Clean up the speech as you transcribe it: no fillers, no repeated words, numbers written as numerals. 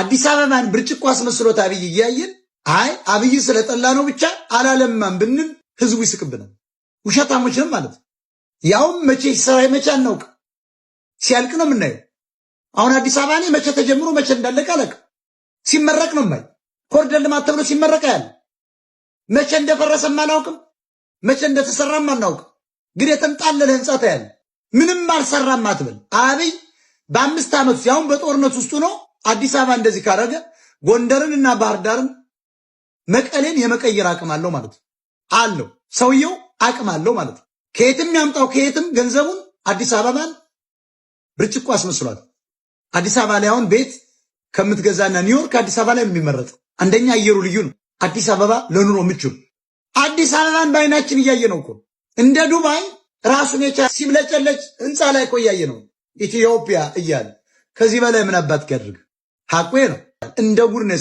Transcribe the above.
አዲስ አበባን ብርጭቆ አስመስሎት አብይ እያየን አይ አብይ ስለጠላ ነው ብቻ አላለማም ብንል ህዝቡ ይስቅብናል። ውሸታሞችንም ማለት ያውም መቼ ይሰራ መቼ አናውቅ ሲያልቅ ነው የምናየው። አሁን አዲስ አበባ ላይ መቼ ተጀምሮ መቼ እንዳለቀ አለቀ። ሲመረቅ ነው ማይ ኮሪደር ልማት ተብሎ ሲመረቅ ያለ መቼ እንደፈረሰም አናውቅም፣ መቼ እንደተሰራም አናውቅም። ግን የተንጣለለ ህንጻ ታያለ። ምንም አልሰራም አትበል። አብይ በ5 ዓመት ያውም በጦርነት ውስጥ ነው አዲስ አበባ እንደዚህ ካረገ ጎንደርንና ባህር ዳርን መቀሌን የመቀየር አቅም አለው ማለት አለው። ሰውየው አቅም አለው ማለት ከየትም ያምጣው ከየትም ገንዘቡን አዲስ አበባን ብርጭቆ አስመስሏል። አዲስ አበባ ላይ አሁን ቤት ከምትገዛና ኒውዮርክ አዲስ አበባ ላይ የሚመረጥ አንደኛ አየሩ ልዩ ነው። አዲስ አበባ ለኑሮ ምቹ። አዲስ አበባን በአይናችን እያየ ነው እኮ እንደ ዱባይ ራሱን የቻለ ሲብለጨለጭ ህንፃ ላይ እኮ እያየ ነው ኢትዮጵያ እያለ። ከዚህ በላይ ምን አባት ያድርግ? ሐቁ ነው። እንደ ጉድ ነው።